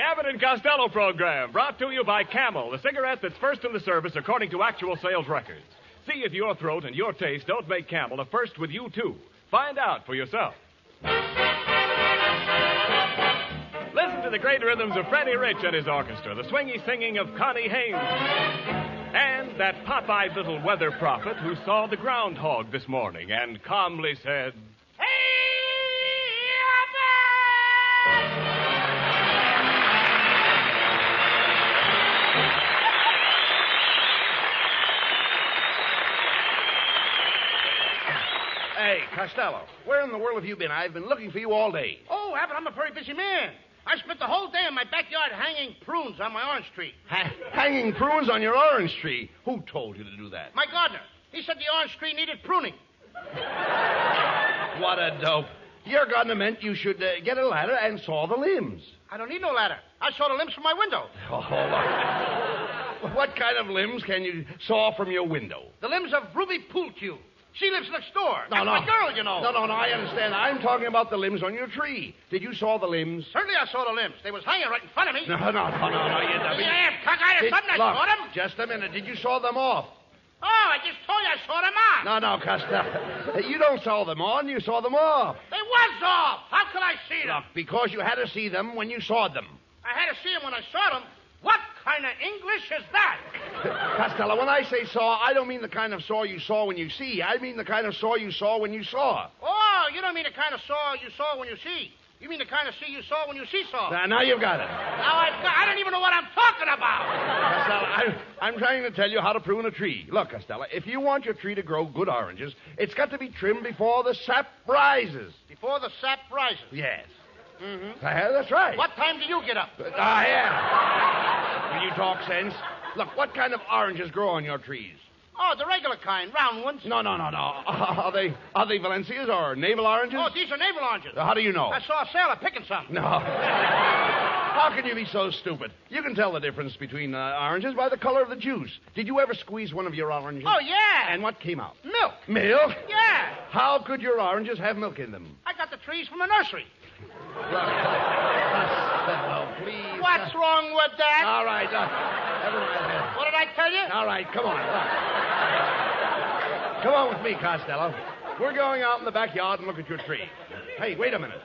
Abbott and Costello program, brought to you by Camel, the cigarette that's first in the service according to actual sales records. See if your throat and your taste don't make Camel a first with you, too. Find out for yourself. Listen to the great rhythms of Freddie Rich and his orchestra, the swingy singing of Connie Haynes, and that pop-eyed little weather prophet who saw the groundhog this morning and calmly said, Hey, Costello, where in the world have you been? I've been looking for you all day. Oh, Abbott, I'm a very busy man. I spent the whole day in my backyard hanging prunes on my orange tree. Hanging prunes on your orange tree? Who told you to do that? My gardener. He said the orange tree needed pruning. What a dope. Your gardener meant you should get a ladder and saw the limbs. I don't need no ladder. I saw the limbs from my window. Oh, what kind of limbs can you saw from your window? The limbs of Ruby Poolcue. She lives next door. No, That's my girl, you know. No, I understand. I'm talking about the limbs on your tree. Did you saw the limbs? Certainly I saw the limbs. They was hanging right in front of me. No, you dummy. Yeah, cockeyed or something. I saw them. Just a minute. Did you saw them off? Oh, I just told you I saw them on. No, Costello. You don't saw them on. You saw them off. They was off. How could I see them? Look, because you had to see them when you saw them. I had to see them when I saw them. What kind of English is that? Costello, when I say saw, I don't mean the kind of saw you saw when you see. I mean the kind of saw you saw when you saw. Oh, you don't mean the kind of saw you saw when you see. You mean the kind of see you saw when you see saw. Now you've got it. I don't even know what I'm talking about. Costello, I'm trying to tell you how to prune a tree. Look, Costello, if you want your tree to grow good oranges, it's got to be trimmed before the sap rises. Before the sap rises? Yes. Mm-hmm. That's right. What time do you get up? Yeah. Will you talk sense? Look, what kind of oranges grow on your trees? Oh, the regular kind, round ones. No. Are they Valencias or navel oranges? Oh, these are navel oranges. How do you know? I saw a sailor picking some. No. How can you be so stupid? You can tell the difference between oranges by the color of the juice. Did you ever squeeze one of your oranges? Oh, yeah. And what came out? Milk. Milk? Yeah. How could your oranges have milk in them? I got the trees from the nursery. Costello, please. What's wrong with that? All right, never mind. What did I tell you? All right, come on. Come on with me, Costello. We're going out in the backyard and look at your tree. Hey, wait a minute.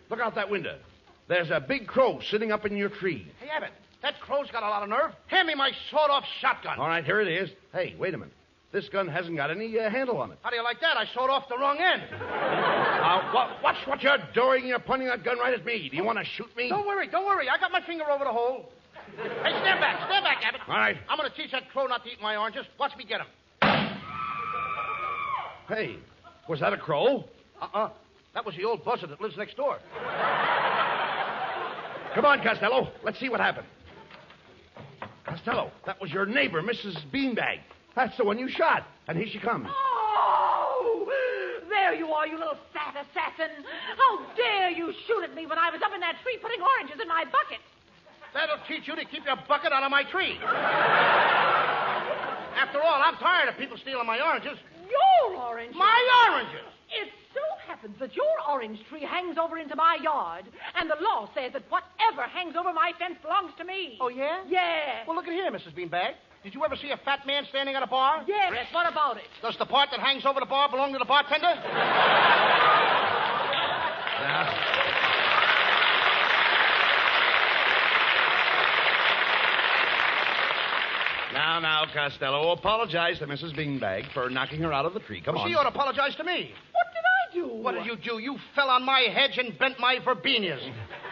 Look out that window. There's a big crow sitting up in your tree. Hey, Abbott, that crow's got a lot of nerve. Hand me my sawed-off shotgun. All right, here it is. Hey, wait a minute. This gun hasn't got any handle on it. How do you like that? I sawed off the wrong end. Watch what you're doing. You're pointing that gun right at me. Do you want to shoot me? Don't worry. I got my finger over the hole. Hey, stand back, Abbott. All right. I'm going to teach that crow not to eat my oranges. Watch me get him. Hey, was that a crow? That was the old buzzard that lives next door. Come on, Costello. Let's see what happened. Costello, that was your neighbor, Mrs. Beanbag. That's the one you shot. And here she comes. Oh! There you are, you little fat assassin. How dare you shoot at me when I was up in that tree putting oranges in my bucket? That'll teach you to keep your bucket out of my tree. After all, I'm tired of people stealing my oranges. Your oranges? My oranges! It so happens that your orange tree hangs over into my yard, and the law says that whatever hangs over my fence belongs to me. Oh, yeah? Yeah. Well, look at here, Mrs. Beanbag. Did you ever see a fat man standing at a bar? Yes, what about it? Does the part that hangs over the bar belong to the bartender? Now, Costello, apologize to Mrs. Beanbag for knocking her out of the tree. Come on. She ought to apologize to me. What did I do? What did you do? You fell on my hedge and bent my verbenias.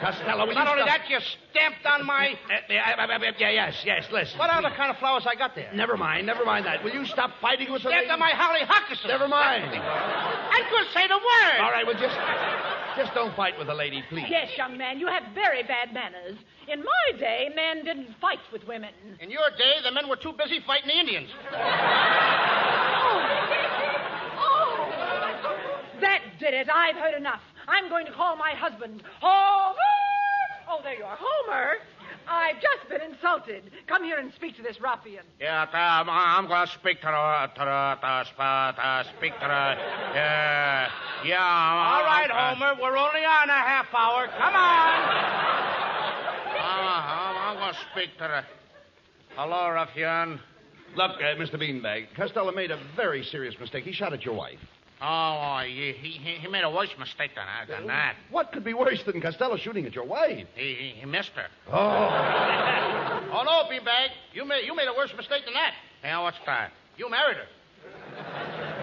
Costello, will Not you only stop... that, you stamped on my... Yes, listen. What other kind of flowers I got there? Never mind that. Will you stop fighting with the Stamped lady? on my hollyhockuses. Never mind. I couldn't say the word. All right, well, just don't fight with the lady, please. Yes, young man, you have very bad manners. In my day, men didn't fight with women. In your day, the men were too busy fighting the Indians. Oh, that did it. I've heard enough. I'm going to call my husband. Homer! Oh, there you are. Homer, I've just been insulted. Come here and speak to this ruffian. Yeah, I'm going to speak to the... All right, Homer, we're only on a half hour. Come on. speak to the... Hello, ruffian. Look, Mr. Beanbag, Costello made a very serious mistake. He shot at your wife. Oh, he made a worse mistake than that. What could be worse than Costello shooting at your wife? He missed her. Oh. Oh, no, Beanbag. You made a worse mistake than that. Yeah, what's that? You married her.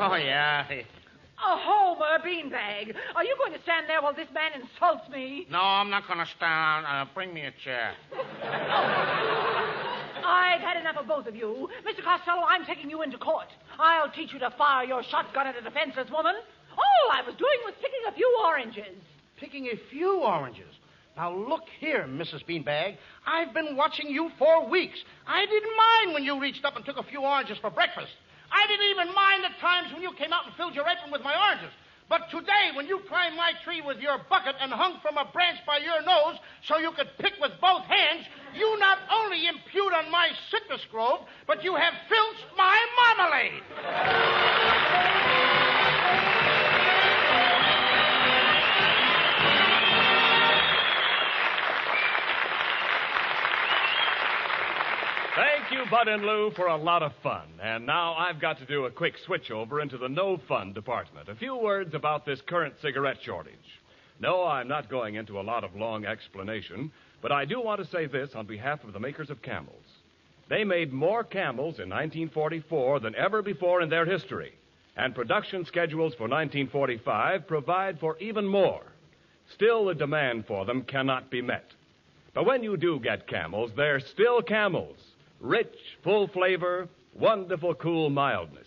Oh, yeah. Oh, Homer Beanbag, are you going to stand there while this man insults me? No, I'm not going to stand. Bring me a chair. I've had enough of both of you. Mr. Costello, I'm taking you into court. I'll teach you to fire your shotgun at a defenseless woman. All I was doing was picking a few oranges. Picking a few oranges. Now, look here, Mrs. Beanbag. I've been watching you for weeks. I didn't mind when you reached up and took a few oranges for breakfast. I didn't even mind the times when you came out and filled your apron with my oranges. But today, when you climbed my tree with your bucket and hung from a branch by your nose so you could pick with both hands, you not only impute on my citrus grove, but you have filched my marmalade. Thank you, Bud and Lou, for a lot of fun. And now I've got to do a quick switch over into the no fun department. A few words about this current cigarette shortage. No, I'm not going into a lot of long explanation, but I do want to say this on behalf of the makers of Camels. They made more Camels in 1944 than ever before in their history, and production schedules for 1945 provide for even more. Still, the demand for them cannot be met. But when you do get Camels, they're still Camels. Rich, full flavor, wonderful, cool mildness.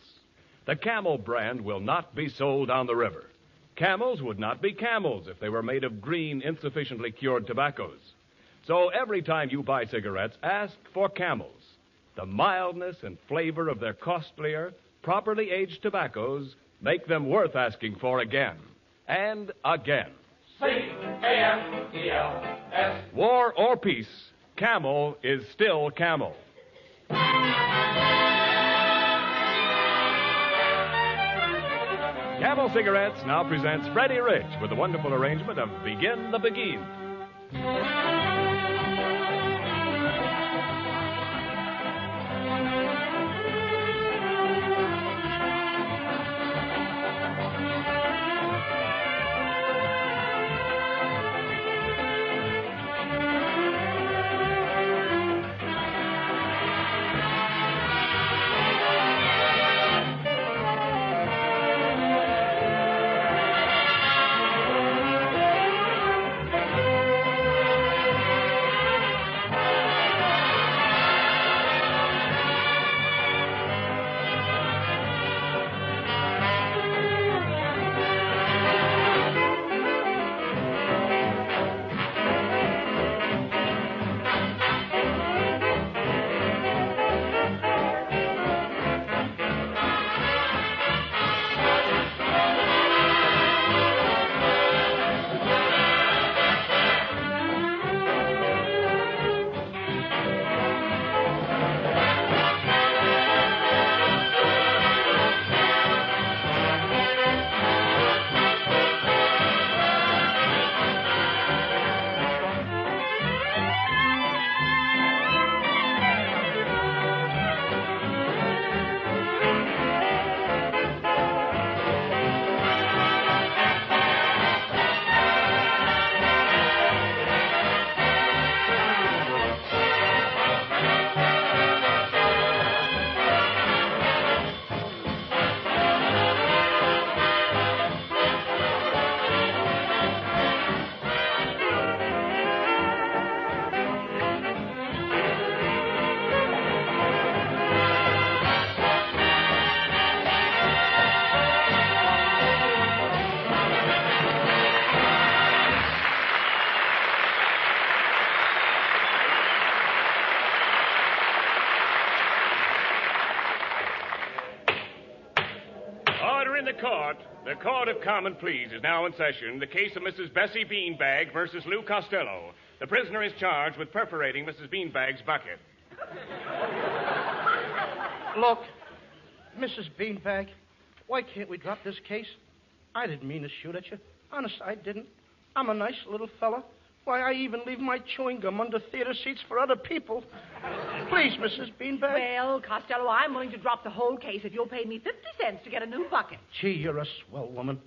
The Camel brand will not be sold on the river. Camels would not be Camels if they were made of green, insufficiently cured tobaccos. So every time you buy cigarettes, ask for Camels. The mildness and flavor of their costlier, properly aged tobaccos make them worth asking for again and again. C-A-M-E-L-S. War or peace, Camel is still Camel. Camel Cigarettes now presents Freddie Rich with the wonderful arrangement of Begin the Begin. The Court of Common Pleas is now in session. The case of Mrs. Bessie Beanbag versus Lou Costello. The prisoner is charged with perforating Mrs. Beanbag's bucket. Look, Mrs. Beanbag, why can't we drop this case? I didn't mean to shoot at you. Honest, I didn't. I'm a nice little fella. Why, I even leave my chewing gum under theater seats for other people. Please, Mrs. Beanbag. Well, Costello, I'm willing to drop the whole case if you'll pay me 50 cents to get a new bucket. Gee, you're a swell woman.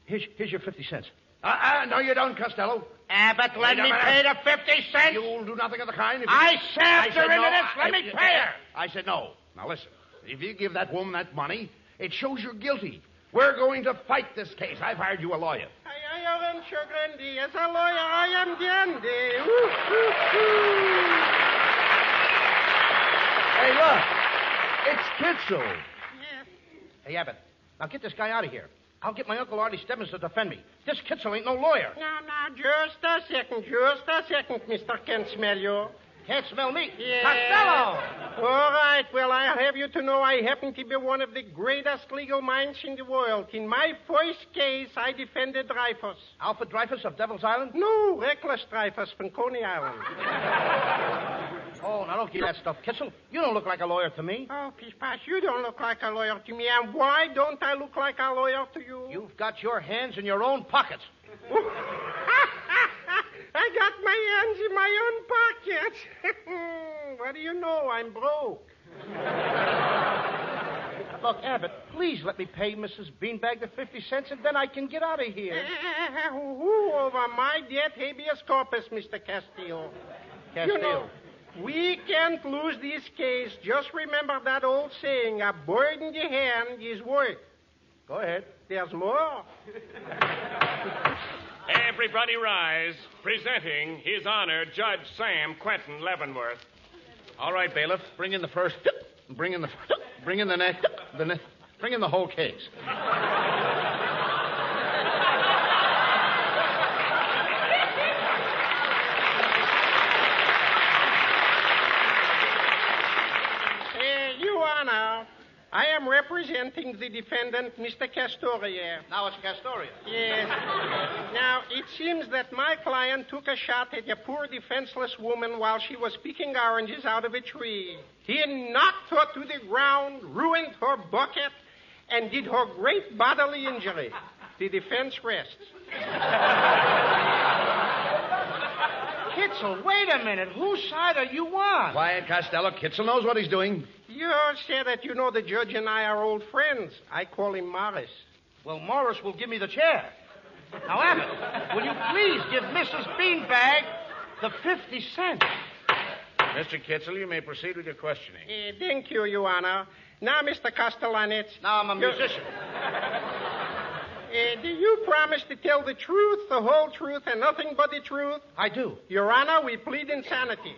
Here's your 50 cents. No, you don't, Costello. Abbott, let me pay the 50 cents. You'll do nothing of the kind. I said her into this. Let me pay her. I said no. Now, listen. If you give that woman that money, it shows you're guilty. We're going to fight this case. I've hired you a lawyer. I am Grandi. As a lawyer, I am dandy. Hey, look. It's Kitzel. Yes. Hey, Abbott, now get this guy out of here. I'll get my Uncle Artie Stebbins to defend me. This Kitzel ain't no lawyer. Now, just a second, Mr. Can't smell you. Can't smell me. Yes. Costello! All right, well, I have you to know I happen to be one of the greatest legal minds in the world. In my first case, I defended Dreyfus. Alfred Dreyfus of Devil's Island? No, reckless Dreyfus from Coney Island. Oh, now don't give that stuff, Kitzel. You don't look like a lawyer to me. Oh, Pish-Pash, you don't look like a lawyer to me. And why don't I look like a lawyer to you? You've got your hands in your own pockets. I got my hands in my own pockets. What do you know? I'm broke. Look, Abbott, please let me pay Mrs. Beanbag the 50 cents, and then I can get out of here. Who over my debt habeas corpus, Mr. Castillo? You know, we can't lose this case. Just remember that old saying, a bird in the hand is worth. Go ahead. There's more. Everybody rise. Presenting His Honor, Judge Sam Quentin Leavenworth. All right, bailiff. Bring in the first. Bring in the next. Bring in the whole case. Your Honor, I am representing the defendant, Mr. Castoria. Now it's Castoria. Yes. Now, it seems that my client took a shot at a poor defenseless woman while she was picking oranges out of a tree. He knocked her to the ground, ruined her bucket, and did her great bodily injury. The defense rests. Kitzel, wait a minute. Whose side are you on? Quiet, Costello. Kitzel knows what he's doing. You said that you know the judge and I are old friends. I call him Morris. Well, Morris will give me the chair. Now, Abbott, will you please give Mrs. Beanbag the 50 cents? Mr. Kitzel, you may proceed with your questioning. Thank you, Your Honor. Now, Mr. Castellanets. Now, I'm a musician. Do you promise to tell the truth, the whole truth, and nothing but the truth? I do. Your Honor, we plead insanity.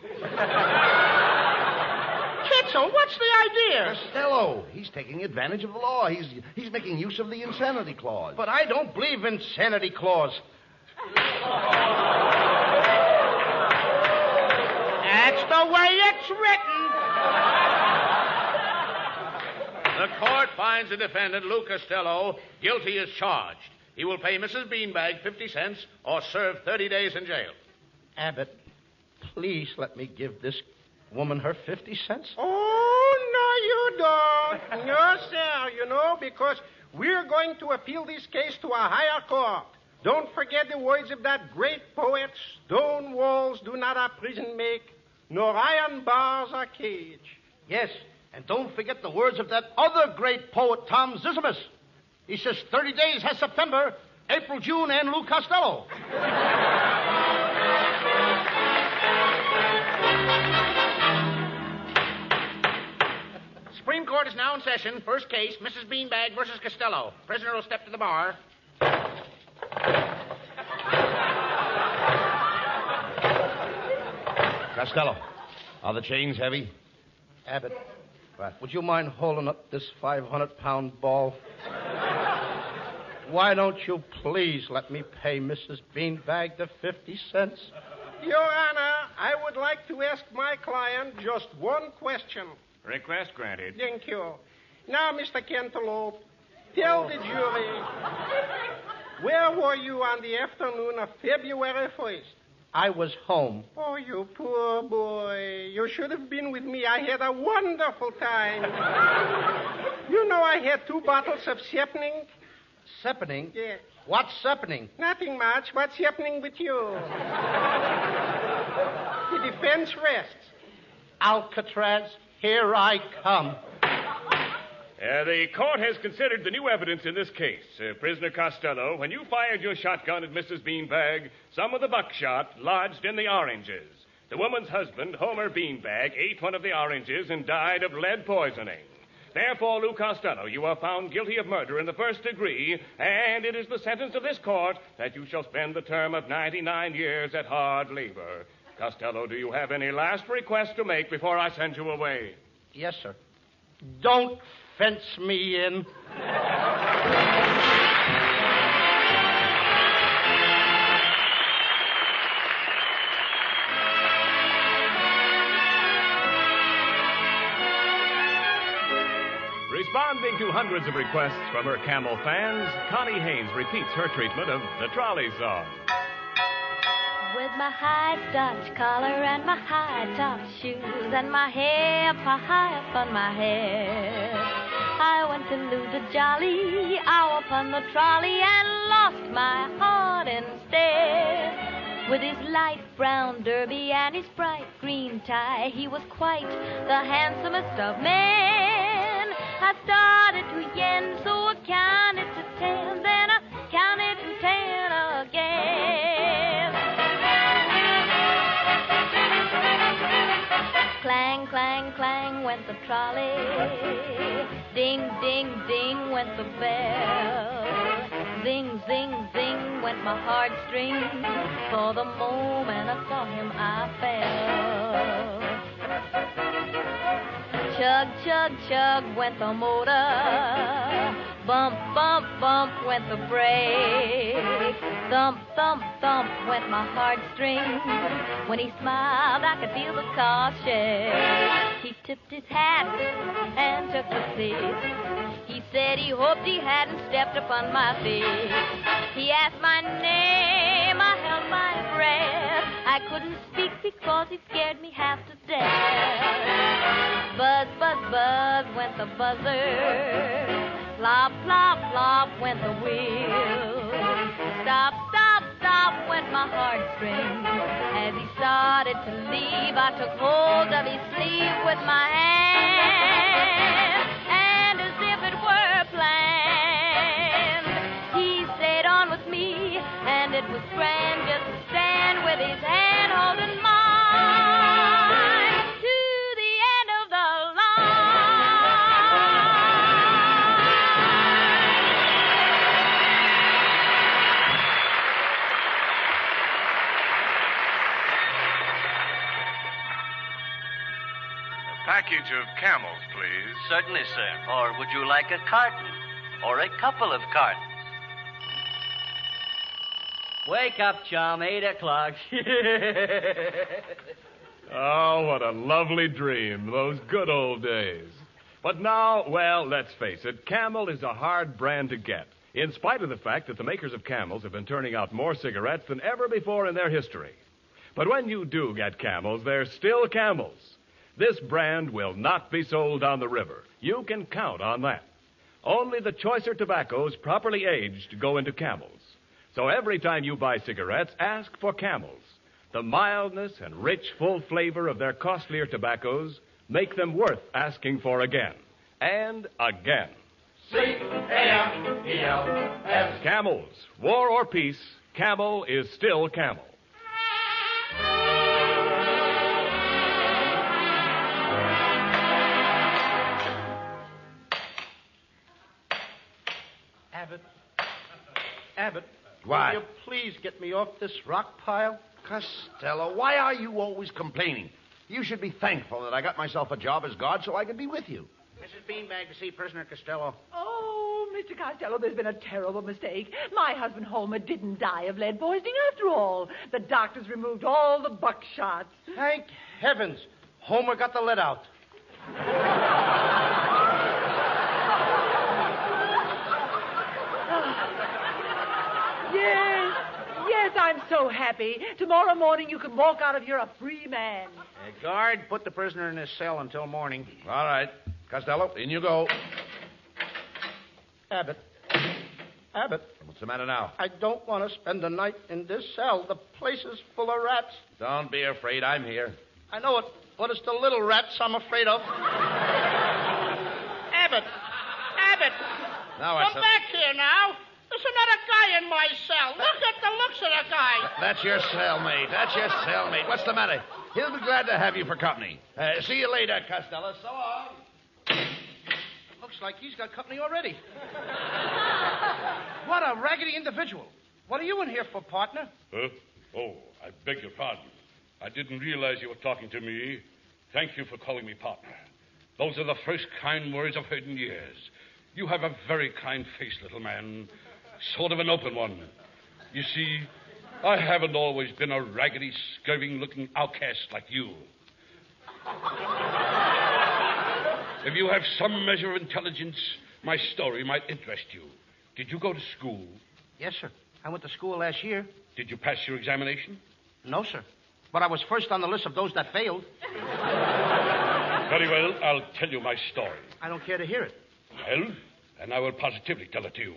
Kitzel, what's the idea? Costello, he's taking advantage of the law. He's making use of the insanity clause. But I don't believe in insanity clause. That's the way it's written. The court finds the defendant, Lou Costello, guilty as charged. He will pay Mrs. Beanbag 50 cents or serve 30 days in jail. Abbott, please let me give this woman her 50 cents. Oh, no, you don't. No, sir, you know, because we're going to appeal this case to a higher court. Don't forget the words of that great poet, stone walls do not a prison make, nor iron bars a cage. Yes, and don't forget the words of that other great poet, Tom Zisimus. He says 30 days has September, April, June, and Lou Costello. Supreme Court is now in session. First case, Mrs. Beanbag versus Costello. Prisoner will step to the bar. Costello, are the chains heavy? Abbott, would you mind holding up this 500-pound ball? Why don't you please let me pay Mrs. Beanbag the 50 cents? Your Honor, I would like to ask my client just one question. Request granted. Thank you. Now, Mr. Cantaloupe, tell the jury, where were you on the afternoon of February 1st? I was home. Oh, you poor boy. You should have been with me. I had a wonderful time. You know, I had 2 bottles of Sepning. Seppening? Yes. What's seppening? Nothing much. What's happening with you? The defense rests. Alcatraz, here I come. The court has considered the new evidence in this case. Prisoner Costello, when you fired your shotgun at Mrs. Beanbag, some of the buckshot lodged in the oranges. The woman's husband, Homer Beanbag, ate one of the oranges and died of lead poisoning. Therefore, Lou Costello, you are found guilty of murder in the first degree, and it is the sentence of this court that you shall spend the term of 99 years at hard labor. Costello, do you have any last request to make before I send you away? Yes, sir. Don't fence me in. Responding to hundreds of requests from her Camel fans, Connie Haynes repeats her treatment of the trolley song. With my high starch collar and my high top shoes and my hair high up on my head, I went to lose a jolly hour upon the trolley and lost my heart instead. With his light brown derby and his bright green tie, he was quite the handsomest of men. I started to yen, so I counted to 10, then I counted to 10 again. Clang, clang, clang went the trolley. Ding, ding, ding went the bell. Zing, zing, zing went my heartstrings. For the moment I saw him, I fell. Chug, chug, chug went the motor. Bump, bump, bump went the brake. Thump, thump, thump went my heartstrings. When he smiled, I could feel the car shake. He tipped his hat and took the seat. He said he hoped he hadn't stepped upon my feet. He asked my name, I held my breath. I couldn't speak because he scared me half to death. Buzz, buzz, buzz went the buzzer. Plop, plop, plop went the wheel. Stop, stop, stop went my heartstrings. As he started to leave, I took hold of his sleeve with my hand. And as if it were planned, he stayed on with me, and it was grand just to stand with his hand holding mine. Package of Camels, please. Certainly, sir. Or would you like a carton? Or a couple of cartons? Wake up, chum. 8 o'clock. Oh, what a lovely dream. Those good old days. But now, well, let's face it, Camel is a hard brand to get, in spite of the fact that the makers of Camels have been turning out more cigarettes than ever before in their history. But when you do get Camels, they're still Camels. This brand will not be sold on the river. You can count on that. Only the choicer tobaccos, properly aged, go into Camels. So every time you buy cigarettes, ask for Camels. The mildness and rich, full flavor of their costlier tobaccos make them worth asking for again and again. C-A-M-E-L-S. Camels. War or peace, Camel is still Camel. Abbott, What? will you please get me off this rock pile? Costello, why are you always complaining? You should be thankful that I got myself a job as guard so I could be with you. Mrs. Beanbag to see Prisoner Costello. Oh, Mr. Costello, there's been a terrible mistake. My husband Homer didn't die of lead poisoning after all. The doctors removed all the buckshots. Thank heavens. Homer got the lead out. Yes, I'm so happy. Tomorrow morning you can walk out of here a free man. Guard, put the prisoner in his cell until morning. All right. Costello, in you go. Abbott, Abbott, What's the matter now? I don't want to spend the night in this cell. The place is full of rats. Don't be afraid. I'm here. I know it, but it's the little rats I'm afraid of. Abbott! Now Come back here now. There's another guy in my cell. Look at the looks of the guy. That's your cellmate. What's the matter? He'll be glad to have you for company. See you later, Costello. So long. Looks like he's got company already. What a raggedy individual. What are you in here for, partner? Huh? Oh, I beg your pardon. I didn't realize you were talking to me. Thank you for calling me partner. Those are the first kind words I've heard in years. You have a very kind face, little man. Sort of an open one. You see, I haven't always been a raggedy, scurvy-looking outcast like you. If you have some measure of intelligence, my story might interest you. Did you go to school? Yes, sir. I went to school last year. Did you pass your examination? No, sir. But I was first on the list of those that failed. Very well, I'll tell you my story. I don't care to hear it. Well, and I will positively tell it to you.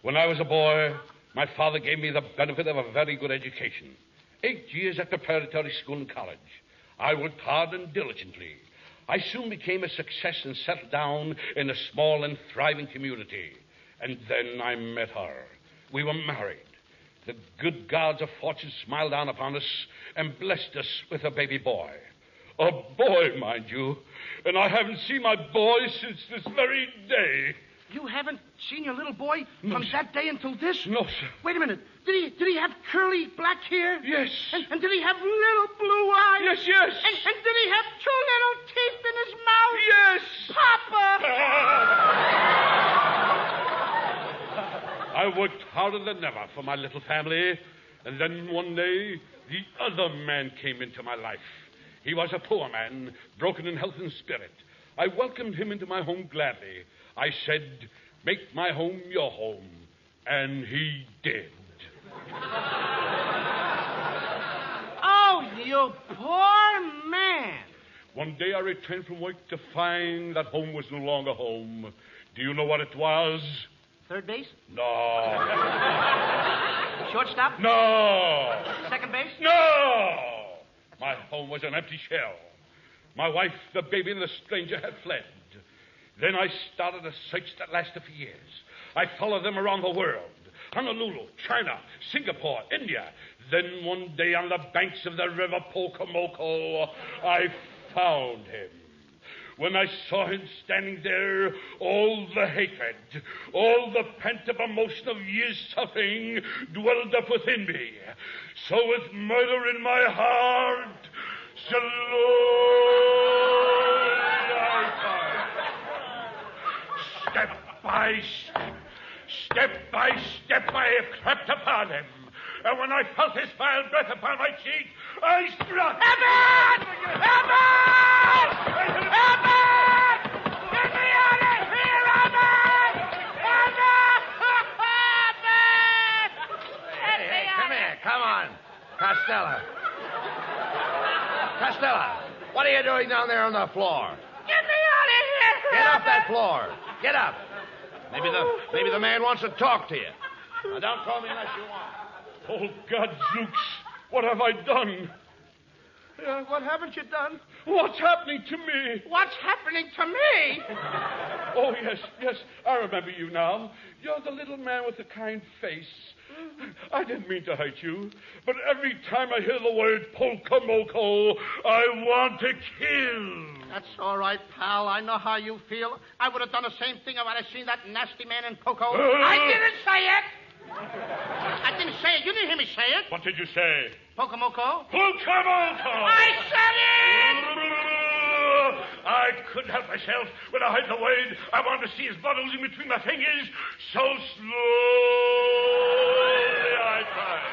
When I was a boy, my father gave me the benefit of a very good education. 8 years at preparatory school and college. I worked hard and diligently. I soon became a success and settled down in a small and thriving community. And then I met her. We were married. The good gods of fortune smiled down upon us and blessed us with a baby boy. A boy, mind you. And I haven't seen my boy since this very day. You haven't seen your little boy No, from sir. that day until this? No, sir. Wait a minute. Did he have curly black hair? Yes. And did he have little blue eyes? Yes, yes. And did he have 2 little teeth in his mouth? Yes. Papa! I worked harder than ever for my little family. And then one day, the other man came into my life. He was a poor man, broken in health and spirit. I welcomed him into my home gladly. I said, make my home your home. And he did. Oh, you poor man. One day I returned from work to find that home was no longer home. Do you know what it was? Third base? No. Shortstop? No. Second base? No! My home was an empty shell. My wife, the baby, and the stranger had fled. Then I started a search that lasted for years. I followed them around the world. Honolulu, China, Singapore, India. Then one day on the banks of the river Pocomoco, I found him. When I saw him standing there, all the hatred, all the pent-up emotion of years' suffering dwelled up within me. So with murder in my heart, slowly step by step, I have crept upon him. And when I felt his vile breath upon my cheek, I struck. Abbott! Abbott! Abbott! Get me out of here, Abbott! Abbott! Hey, come here. Come on. Costello. Costello, what are you doing down there on the floor? Get me out of here! Get off that floor. Get up. Maybe the man wants to talk to you. Now, don't call me unless you want. Oh, Gadzooks, what have I done? What haven't you done? What's happening to me? What's happening to me? Oh, yes, I remember you now. You're the little man with the kind face. I didn't mean to hurt you, but every time I hear the word Pocomoco, I want to kill. That's all right, pal. I know how you feel. I would have done the same thing if I'd have seen that nasty man in Poco. I didn't say it. I didn't say it. You didn't hear me say it. What did you say? Pocomoco. Pocomoco! I said it! I couldn't help myself. When I heard the word, I wanted to see his blood oozing between my fingers. So slowly I tried.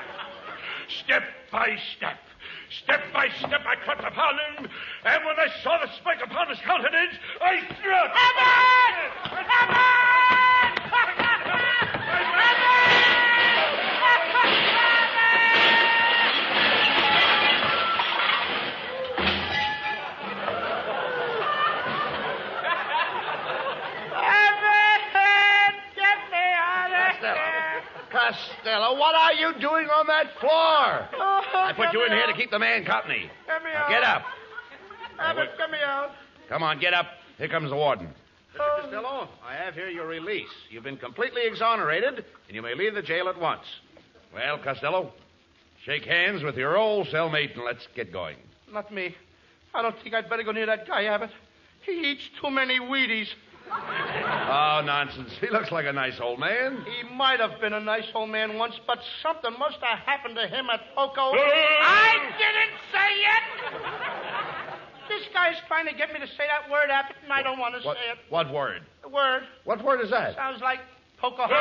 Step by step, I crept upon him, and when I saw the spike upon his countenance, I struck. Abbott! Abbott! Costello, what are you doing on that floor? Oh, I put you in here to keep the man company. Get me Now, out. get up. Abbott, get me out. Come on, get up. Here comes the warden. Mr. Costello, I have here your release. You've been completely exonerated, and you may leave the jail at once. Well, Costello, shake hands with your old cellmate and let's get going. Not me. I don't think I'd better go near that guy, Abbott. He eats too many Wheaties. Oh, nonsense. He looks like a nice old man. He might have been a nice old man once, but something must have happened to him at Poco. I didn't say it! This guy's trying to get me to say that word, Abbott, and I don't want to say it. What word? The word What word is that? sounds like Pocahontas.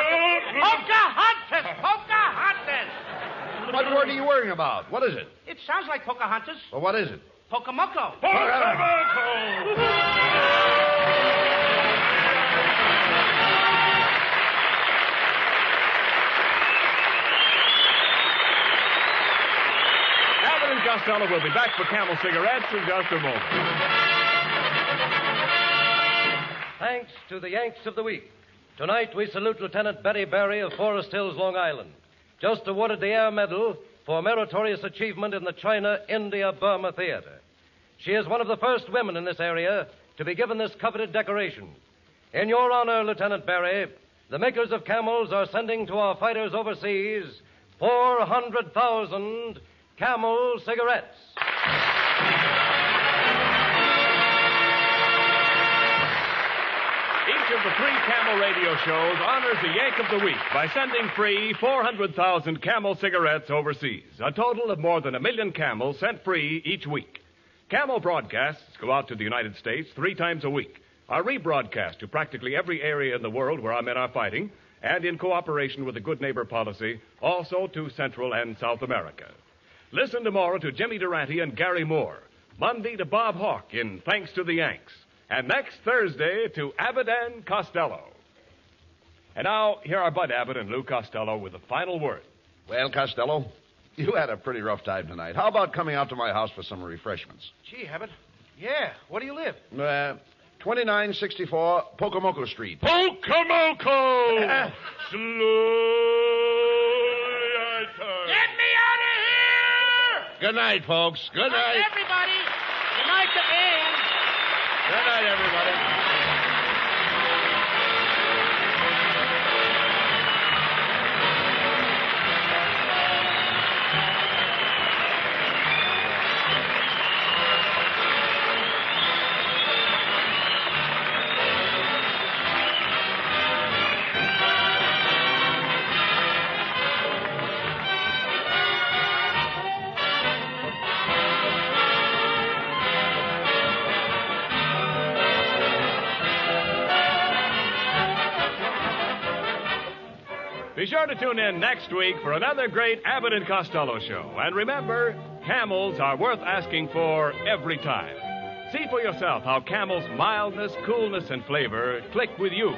Pocahontas! Pocahontas! What word are you worrying about? What is it? It sounds like Pocahontas. Well, what is it? Pocamoco. Abbott and Costello will be back for Camel cigarettes in just a moment. Thanks to the Yanks of the Week. Tonight we salute Lieutenant Betty Barry of Forest Hills, Long Island, just awarded the Air Medal for meritorious achievement in the China-India-Burma Theater. She is one of the first women in this area to be given this coveted decoration. In your honor, Lieutenant Barry, the makers of Camels are sending to our fighters overseas 400,000 Camel cigarettes. Each of the 3 Camel radio shows honors the Yank of the Week by sending free 400,000 Camel cigarettes overseas. A total of more than 1 million Camels sent free each week. Camel broadcasts go out to the United States 3 times a week, are rebroadcast to practically every area in the world where our men are fighting, and in cooperation with the Good Neighbor policy, also to Central and South America. Listen tomorrow to Jimmy Durante and Gary Moore. Monday to Bob Hawke in Thanks to the Yanks. And next Thursday to Abbott and Costello. And now, here are Bud Abbott and Lou Costello with the final word. Well, Costello, you had a pretty rough time tonight. How about coming out to my house for some refreshments? Gee, Abbott. Yeah, where do you live? 2964 Pocamoco Street. Pocamoco! Slowly I turn. Get me out of here! Good night, folks. Good night. Everybody. Good night to Ann. Good night, everybody. Be sure to tune in next week for another great Abbott and Costello show. And remember, Camels are worth asking for every time. See for yourself how Camel's mildness, coolness, and flavor click with you.